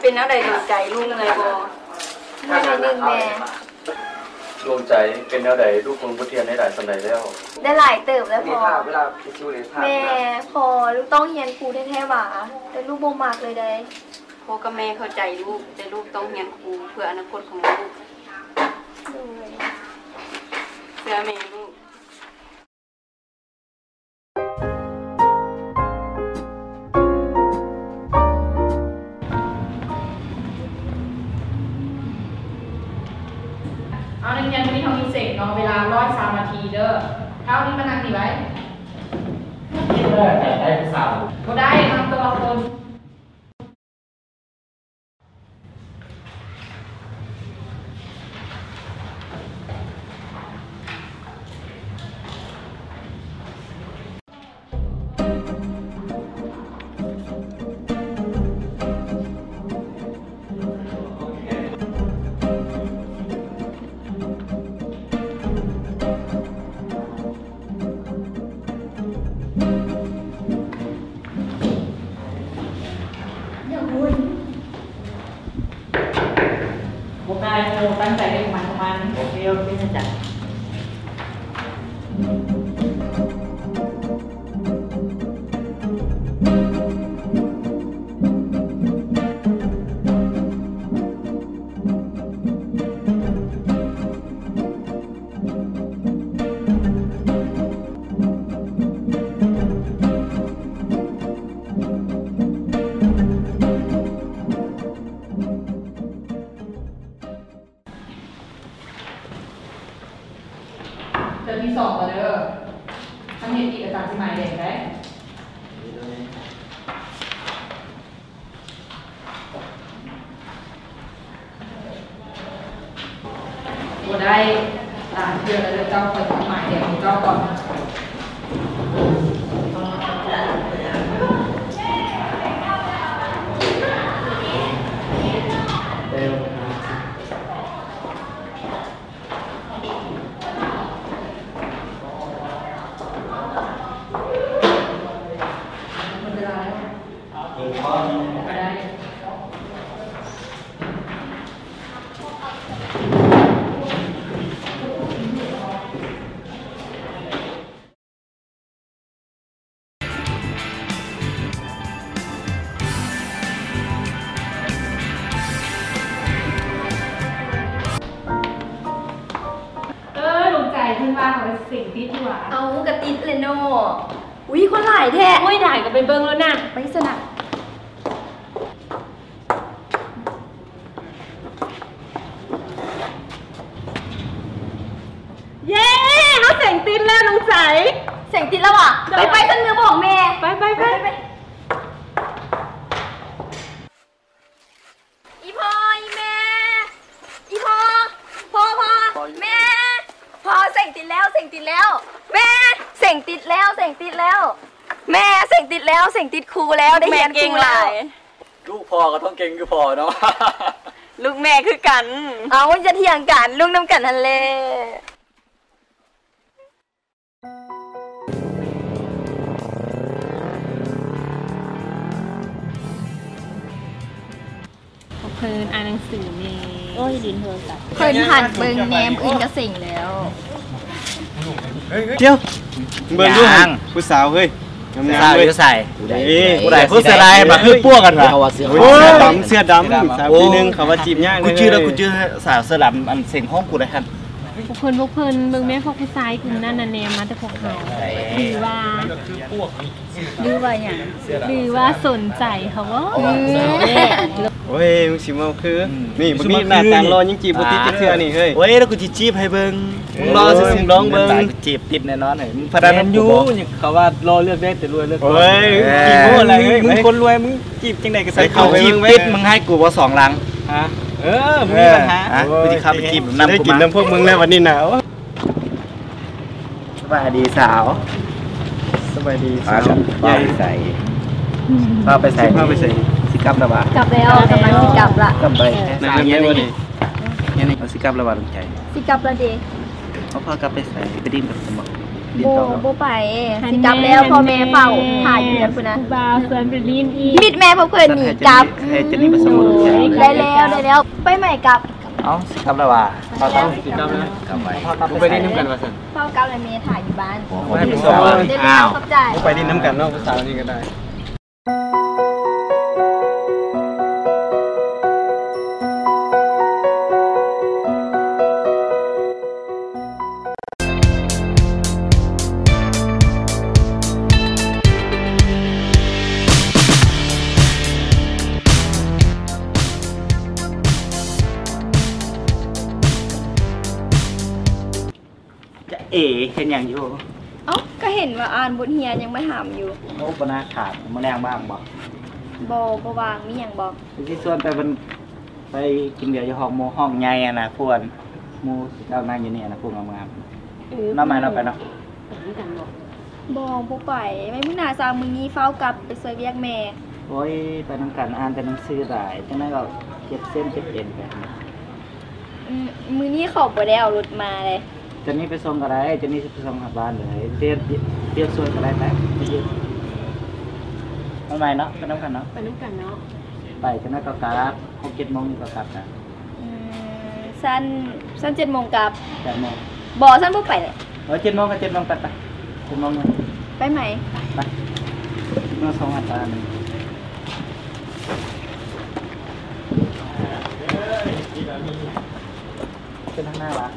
เป็นอะไรดวงใจลูกอะไรบ่ไม่ได้นึงแม่ดวงใจเป็นแนวใดลูกมึงพุทเทียนได้หลายสันใดแล้วได้หลายเติบแล้วพอเวลาชิวเลยแม่พอลูกต้องเรียนครูแท้ๆหว่าแต่ลูกบ่มากเลยได้พ่อกับแม่เข้าใจลูกแต่ลูกต้องเรียนครูเพื่ออนาคตของลูกเพื่อแม่ลูกเอานักเรียนวันนี้ทำอินเสกเนาะเวลา103 นาทีเด้อเท่านี้มานั่งดีไว้ได้สาวก็ได้ทำตัวคนตั้งใจให้มันประมาณโอเคนะจ๊ะเดือนที่2ก็เด้อทำเห็นเอกสารที่หมายเด็กได้ก็ได้เดือนละเจ้าเปิดหมายเด็กของเจ้าก่อนขึ้นว่าเขาเป็นสิ่งที่ถั่วเอากระติดเลยโน่อุ้ยคนหลายแท้โอ้ยได้ก็ไปเบิ่งแล้วนะไปสนับเย้เขาเสียงติดแล้วน้องใจเสียงติดแล้วอ่ะไปขึ้นมือบอกแม่ไปอีพ่ออีแม่อีพ่อแม่พอเสียงติดแล้วแม่เสียงติดแล้วแม่เสียงติดแล้วเสียงติดครูแล้วได้เรียนครูแล้วลูกพ่อก็ต้องเก่งคือพ่อเนาะลูกแม่คือกันเอาจะเถียงกันลูกน้ำกันทันเลยเพิ่นอ่านหนังสือนี่โอ้ยดินเธอสัตว์เพิ่นผ่านเบิ่งแนมอื่นก็สิ่งแล้วเดี๋ยวเบิ่งดูผู้สาวเฮ้ยงามเลยใส่ผู้ใดผู้เสื้อลายมาคือปั้วกันวะเสื้อดำสาวปีนึงเขาว่าจีบยากกูชื่อแล้วกูชื่อสาวเสื้อดำอันเสียงห้องกูได้ทันพวกเพิ่นเบิ่งแม่พวกผู้ชายกลุ่มนั้นน่ะแนมมาแต่พวกเขาหรือว่าอย่างหรือว่าสนใจเขาว่าโอ้ยมึงสิมาคือนี่บ่มีหน้าตารอยังจีบบ่ติดเทื่อนี่เฮ้ยโอ้ยแล้วกูสิจีบให้เบิ่งรอซื่อๆร้องเบิ่งจีบติดแน่นอนมึงพนันอยู่เขาว่ารอเลือกได้แต่รวยเลือกโอ้ยจีบอะไรเฮ้ยมึงคนรวยมึงจีบจังได๋ก็ใส่เขาจีบติดมึงให้กูบ่2ลังฮะมึงมีปัญหากูสิเข้าไปจีบนำได้กินน้ำพวกมึงแล้ววันนี้น่ะ สบายดีสาวสบายดีสาว ใหญ่ใส่ พาไปใส่สิกลับระบาด กลับแล้วกำลังสิกลับละ กลับไป นานยังวันนี้ นี่เอาสิกลับระบาดลงใจ สิกลับละเด เขาพากลับไปใส่ไปดิ้นกับสมอง โบไปสิกลับแล้วพ่อแม่เฝ้าถ่ายอยู่นั่นพุ่นนะ บ่าวสวนไปลินอีก มิดแม่พวกเพื่อนหนีกลับ ให้เจนี่ไปสมองใจ ได้แล้วไปใหม่กลับ เอาสิกลับระบาดพาต้องสิกลับแล้วกลับไปไปดิ้นน้ำกันมาสิ เฝ้ากลับเลยเมย์ถ่ายอยู่บ้าน ให้ไปสมอง ได้แล้วขอบใจ ไปดินน้ำกันเนาะภาษานี้ก็ได้ จะเอ๋เห็นอย่างอยู่ เอ้าก็เห็นว่าอ่านบทเฮียยังไม่ถามอยู่ โอ้ปนาขาดมาแรงบ้างบอก บวางมีอย่างบอก ที่ส่วนไปมันไปกินเบียร์อยู่ห้องใหญ่อะนะพวนมูเจ้านั่งอยู่นี่นะพวกงามๆน้ำมันเราไปเนาะ บไปไม่มึงนาซามึงนี้เฝ้ากลับไปซอยเวียกแม่ โอ้ยไปน้ำกันอ่านแต่หนังสือได้จังนั้นก็เก็บเส้นเก็บเอ็นไป มือนี้เขาบ่ได้เอารถมาเลย จะนี่ไปส่งก็ได้จะนี่ไปส่งกลับบ้านเลยเรียกส่วนก็ได้แต่ไม่ยืดทำไมเนาะไปน้ำกันเนาะ ไปน้ำกันเนาะ ไปจังนั้นก็กลับ6-7 โมงก็กลับนะ สั้น7 โมงกลับ 8 โมง บ่สั้นบ่ไปเลย 7 โมงก็7 โมงไป7 โมงเลย ไปไหม ไปเมื่อ2 อาทิตย์เป็นทางหน้าวะ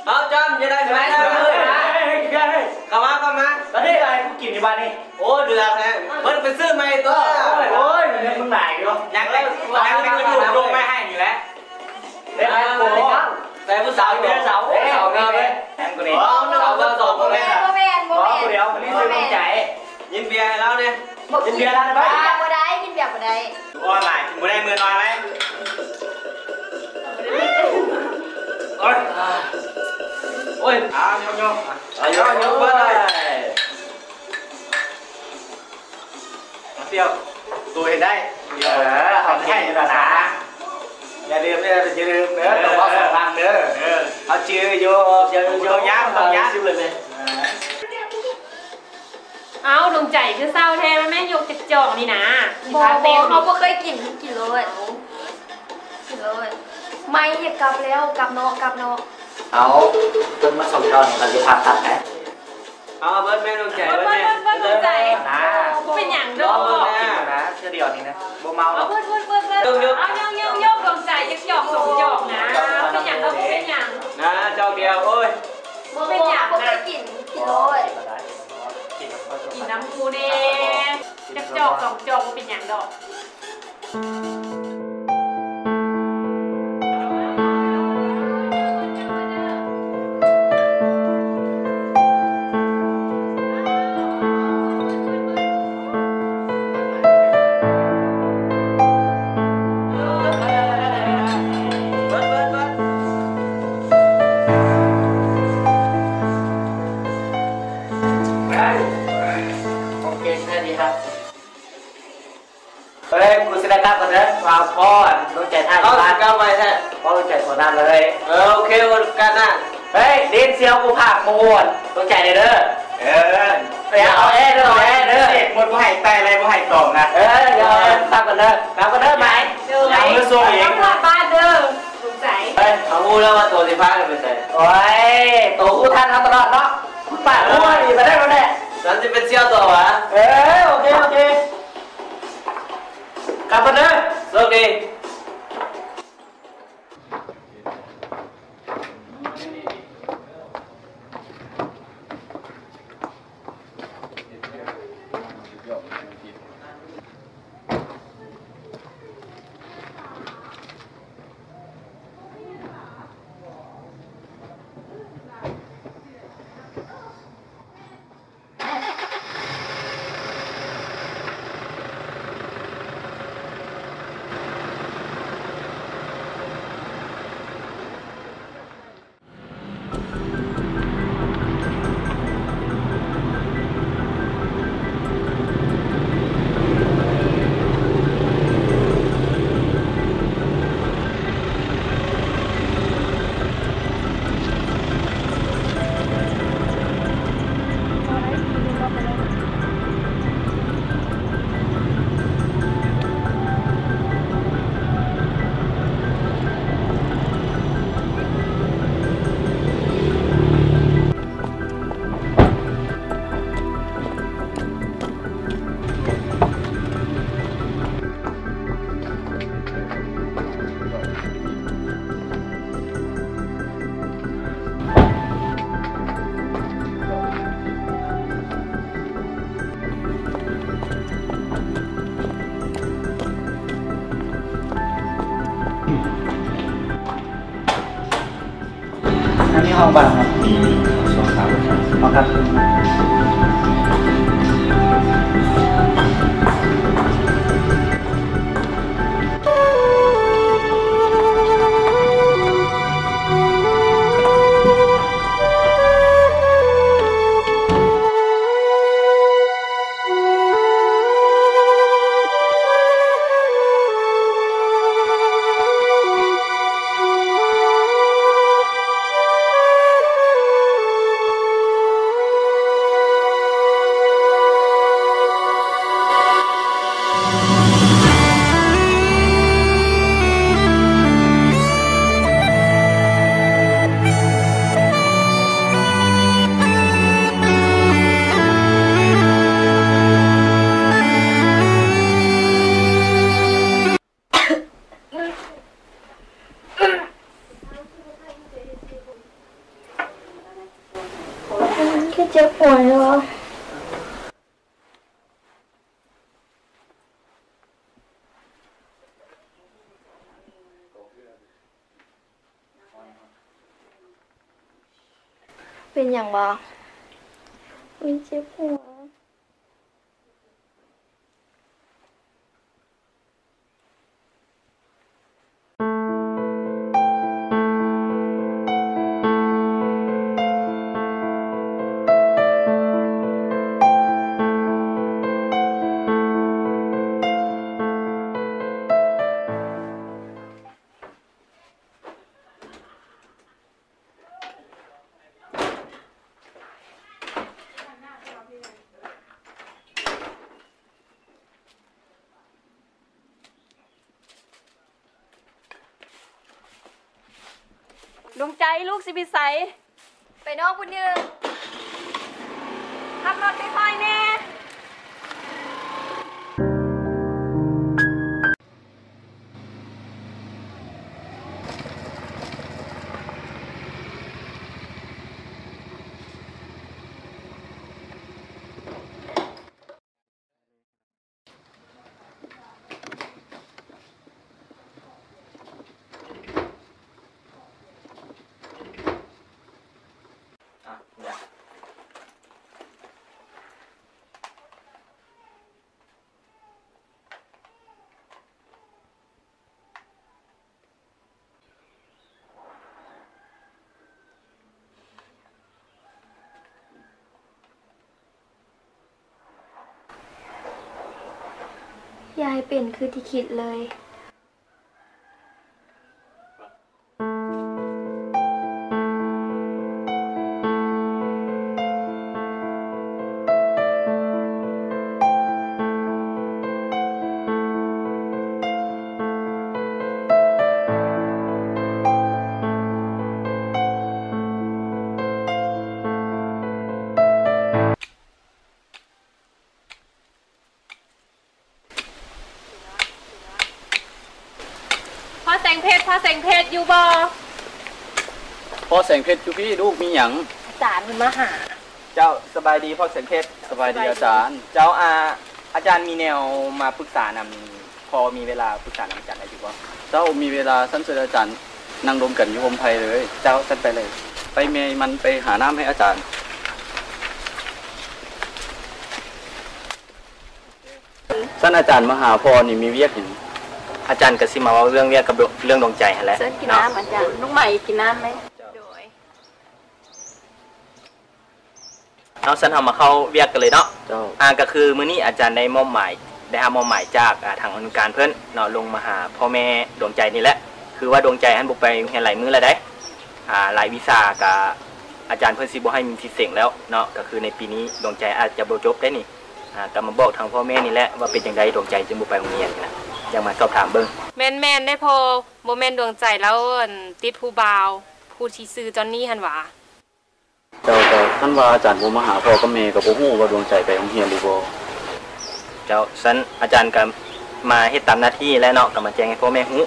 เอาจำจะได้ไหมเข้ามาตอนนี้อะไรกูกินที่บ้านนี่โอ้เดือดแท้เพิ่งไปซื้อมาตัวโอ้ยมึงไหนอยู่ยังเล่นเป็นกระดูกลงไม่ให้อยู่แล้วเล่นโอ้แต่ผู้สาวอยู่เสาเงาเลยแทงกูนี่สาวสองคนเลยอ่ะเดี๋ยวคนนี้ซื้อใจยินเบียร์แล้วเนี่ยยินเบียร์แล้วนะบ้า บ่ได้กินแบบบ่ได้ ว่าไหนกูได้มือนอนไหมโอ้ยโอ้ยโยกเบอร์เลยเปรี้ยวตัวเห็นได้เขาแค่อยู่นะอย่าลืมเนื้อต้องว่าสองเนื้อเขาจือโยย่างต้องย่างเลยไหม เอาดวงใจคือเศร้าแท้แม่ยกจากจองนี่นะ บ่เขาบ่เคยกินเลยไม่อยากกลับแล้วกลับเนาะ เอาจนมาส่งตอนเราจะพาตัดไหม เอาเบิร์ดแม่ดวงใจ เบิ้ลดวงใจ นะ เป็นอย่าง ร ด อ อก เบิร์ด กิน นะ นะเชื่อเดียวนี้นะโบเมาหร เอา อก เบิ้ลเอายกดวงใจจากจอกสองจอกนะเป็นอย่างเราเป็นอย่าง นะเจ้าเดียวโอ้ย เป็นอย่าง บ่เค นะ ยกินเลย กินน้ำมูเด้จากจอกสองจอกเป็นอย่างดอก โอเคแค่นี้ครับ โอเควันกันนะเฮ้ยดินเซียวกูผักมวนต้องใจเด้อไปเอาเด้อเด็กหมดผู้ให้ไตอะไรผู้ให้ตองนะเดี๋ยวทำกันเด้อไหมยังมือสู้อีก ต้องกลับบ้านเด้อสงสัย เฮ้ยเขาพูดแล้วว่าตัวสิพากันไปใส่โอ้ยตัวคู่ท่านทำตลอดเนาะคุณป้าพูดมาได้ฉันจะเป็นเซียวตัววะโอเคกลับกันเด้อโชคดีอันนี้ห้องบังครับ2-3ห้องครับแค่เจ็บหัวเลยวะเป็นอย่างวะมันเจ็บหัวลุงใจลูกสิบิไสไปนอกบุญยืนขับรถค่อยๆแน่ยายเป็นคือที่คิดเลย อแสงเพชรอยู่บ่ พ่อแสงเพชรอยู่พี่ลูกมีหยัง อาจารย์มันมาหา เจ้าสบายดีพ่อแสงเพชร สบายดีอาจารย์ เจ้าอาจารย์มีแนวมาปรึกษานำพอมีเวลาปรึกษานำอาจารย์ได้ดีกว่า เจ้ามีเวลาสั้นเสด็จอาจารย์นั่งรวมกันอยู่โฮมไทยเลย เจ้าสั้นไปเลย ไปเมย์มันไปหาน้ำให้อาจารย์ ท่านอาจารย์มหาพรนี่มีเวียกหยัง อาจารย์กสิมาว่าเรื่องเรียกกับเรื่องดวงใจแหละ เซิร์นกินน้ำอาจารย์ลูกใหม่กินน้ำไหมโดย เอาสั้นเอามาเข้าเวียกกันเลยเนาะ เจ้า ก็คือมื้อนี้อาจารย์ได้มอบหมายจากทางองค์การเพิ่นเนาะลงมาหาพ่อแม่ดวงใจนี่แหละคือว่าดวงใจหันบุกไปเรียนหลายมื้อแล้วได้หลายวิชากับอาจารย์เพิ่นสิบ่ให้มีสิทธิ์เสียงแล้วเนาะก็คือในปีนี้ดวงใจอาจจะบ่จบได้นี่ก็มาบอกทางพ่อแม่นี่แหละว่าเป็นจังไดดวงใจจึงบ่ไปโรงเรียนนะอยากมาสอบถามเบิ่ง แม่นได้พอบ่แม่นดวงใจแล้วติดผู้บ่าวผู้ที่ซื้อจอนนี่หั่นหว่า เจ้าท่านว่าอาจารย์บ่มาหาพ่อกับแม่ก็บ่ฮู้ว่าดวงใจไปโรงเรียนหรือบ่ เจ้าสั้นอาจารย์ก็มาเฮ็ดตามหน้าที่แล้วเนาะก็มาแจ้งให้พ่อแม่ฮู้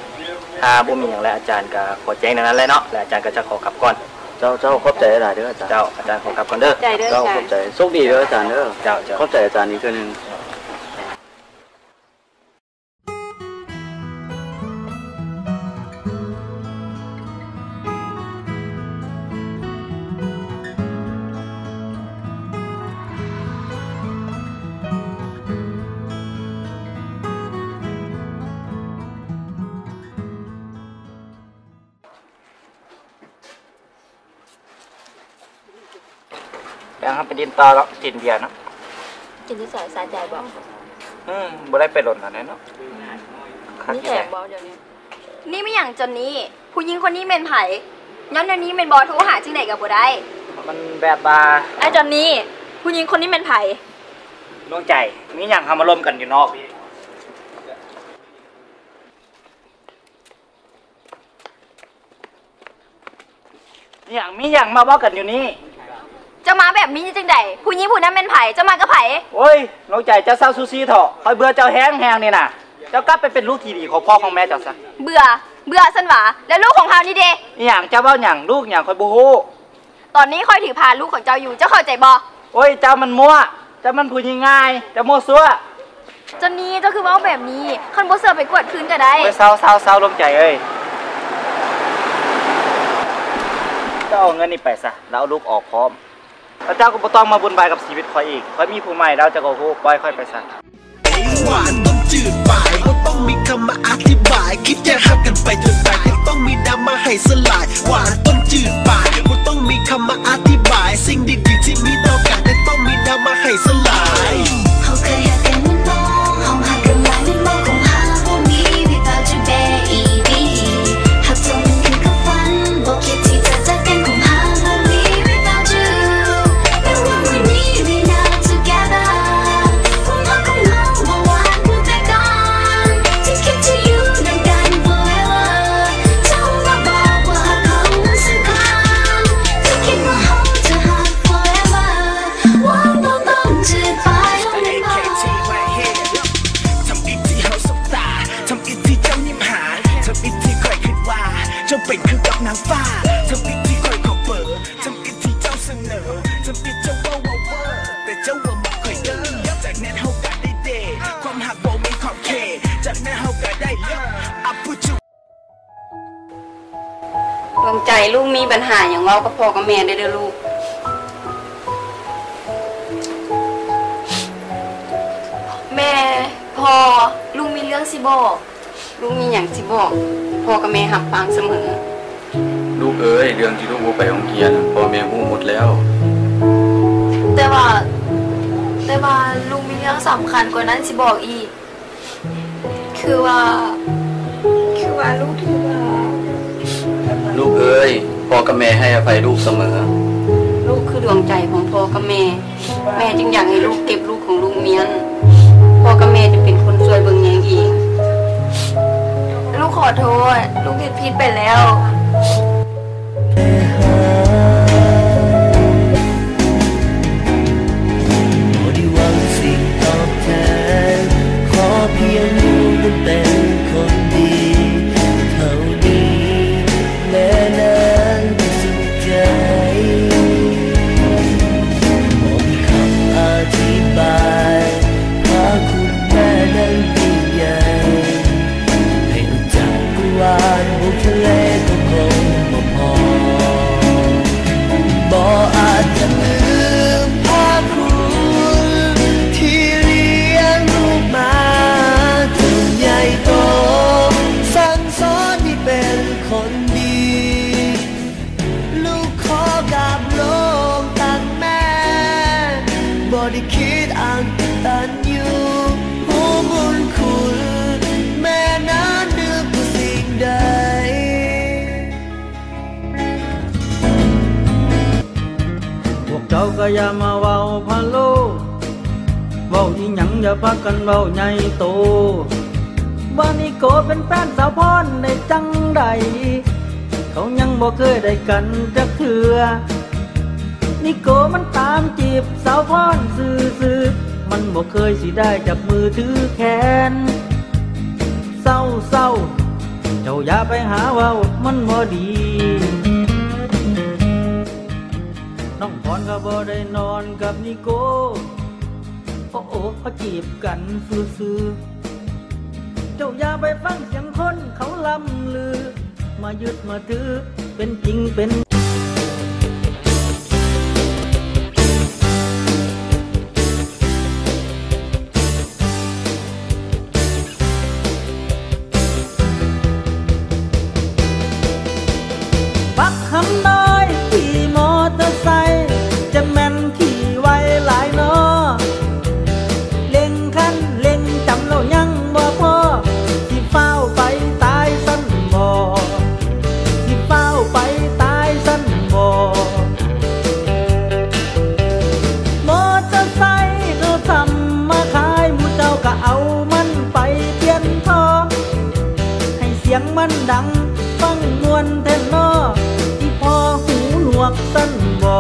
ถ้าบ่มีหยังแล้วอาจารย์ก็ขอแจ้งดังนั้นแหละเนาะแล้วอาจารย์ก็จะขอกลับก่อน เจ้าขอบใจหลายเด้ออาจารย์ เจ้าอาจารย์ขอกลับก่อนเด้อ ใจเด้อ เจ้า อา ข จา อ ร บ ย์ ใจโชคดีเด้ออาจารย์เด้อ เจ้า ขอบใจอาจารย์อีกเทื่อนึง แล้วครับไปดินต่อแล้วกินเบียร์เนาะ จินที่สายสายใจบอก บ่ได้ไปหล่นอันนั้นเนาะ นี่แถมบอเดี๋ยวนี้นี่ไม่อย่างจนนี้ผู้หญิงคนนี้เมนไผ่ย้อนเดี๋ยวนี้เมนบอโทรหาที่ไหนกับบ่ได้ มันแบบบา ไอ้จอนนี้ผู้หญิงคนนี้เมนไผ่ ดวงใจมีหยังทำมาร่วมกันอยู่นอกพี่มีหยังมาบอกกันอยู่นี่ จะมาแบบนี้จังใดผู้หญิงผู้นั้นเมนไผ่จะมากับไผ่ โอ้ยดวงใจเจ้าเศร้าซูซี่เถอะคอยเบื่อเจ้าแห้งนี่น่ะ เจ้ากลับไปเป็นลูกที่ดีของพ่อของแม่เจ้าซะ เบื่อสันหวาแล้วลูกของเขานี่เด อีหยังเจ้าเบ้าหยังลูกหยังคอยบูฮู้ ตอนนี้คอยถือพาลูกของเจ้าอยู่เจ้าเข้าใจบอ โอ้ยเจ้ามันมั่วเจ้ามันผู้ยิงง่ายเจ้ามั่วซั่ว จนนี้เจ้าคือเว่าแบบนี้คันโบเสือไปกวดคืนก็ได้ โอ้ยเศร้าดวงใจเอ้ยเจ้าเอาเงินนี่ไปซะแล้วเอาลูกออกพร้อมแล้วเจ้าก็บ่ต้องมาบุญบายกับชีวิตคอยอีกคอยมีผู้ใหม่แล้วเจ้าก็ฮู้ปล่อยค่อยไปซะ หวานต้องจืดปากก็ต้องมีคำมาอธิบายคิดแยกหักกันไปจนตายต้องมีน้ำมาให้สลายหวานต้องจืดปากก็ต้องมีคำมาอธิบายสิ่งดีๆที่มีต่อกันต้องมีน้ำมาให้สลายเขาเคยหักกันมันบ่เขาหักกันหลายมันบ่คงหาบ่มี without you baby หักจนมันคือกับฝันบ่คิดที่จะจากกันคงหาบ่มี without you and when we need we now together คงหักของเราบ่หวานคือแต่ก่อน just keep to you นำกัน forever เจ้ามาบอกว่าหักเขานั้นสำคัญจะคิดว่าเขาจะหัก forever หวานบ่ต้องจืดไปแล้วไม่บอก ทำอีกที่เฮาสบตาทำอีกที่เจ้ายิ้มหาทำอีกที่คอยคิดว่าเจ้าเป็นคือกับนางฟ้าทำอีกที่คอยขอเบอร์ทำอีกที่เจ้าเสนอทำอีกเจ้าว่าแต่เจ้าว่ามาคอยเดินจากนั้นเฮาก็ได้เดทความหักบ่มีขอบเขตจากนั้นเฮาก็ได้เลิกอัพพุชู ดวงใจลูกมีปัญหาอย่างเว้ากับพ่อกับแม่ได้เด้อลูก แม่พ่อลุงมีเรื่องสิบอก ลูกมีอย่างสิบอกพ่อกับแม่หับฟังเสมอ ลูกเอ้ยเรื่องที่ลูกบ่ไปโรงเรียนพ่อแม่ฮู้หมดแล้ว แต่ว่าลุงมีเรื่องสำคัญกว่านั้นสิบอกอีก คือว่าลูกถือว่า ลูกเอ้ยพ่อกับแม่ให้อภัยลูกเสมอ ลูกคือดวงใจของพ่อกับแม่ แม่จึงอยากให้ลูกเก็บลูกของลุงเมียนพ่อกับแม่จะเป็นคนช่วยเบิ่งแยงเอง ลูกขอโทษลูกผิดไปแล้ว บ่ได้หวังสิ่งตอบแทนขอเพียงลูกนั้นเป็นคนดีเท่านี้ ก็อย่ามาเว้าพะโลเว้าอีหยังอย่าพากันเว้าใหญ่โตว่านิโกเป็นแฟนสาวพรได้จังใดเขายังบ่เคยได้กันจักเทื่อนิโกมันตามจีบสาวพรซื่อๆมันบ่เคยสิได้จับมือถือแขนเศร้าเจ้าอย่าไปหาเว้ามันบ่ดีน้องพรก็บ่ได้นอนกับนิโกโอ้เขาจีบกันซื่อๆเจ้าอย่าไปฟังเสียงคนเขาล่ำลือมายึดมาถือเป็นจริงเป็นปักคำน้อยขี่มอเตอร์ไซค์จะแม่นขี่ไว้หลายนอเล็งคันเล็งจำเรายังบ่พอที่เฝ้าไปตายสั้นบ่ที่เฝ้าไปตายสั้นบ่มอเตอร์ไซค์เขาทำมาขายหมู่เจ้าก็เอามันไปเปลี่ยนพอให้เสียงมันดังฟังมวนแทนนอที่พอหูหนวกสั้นบ่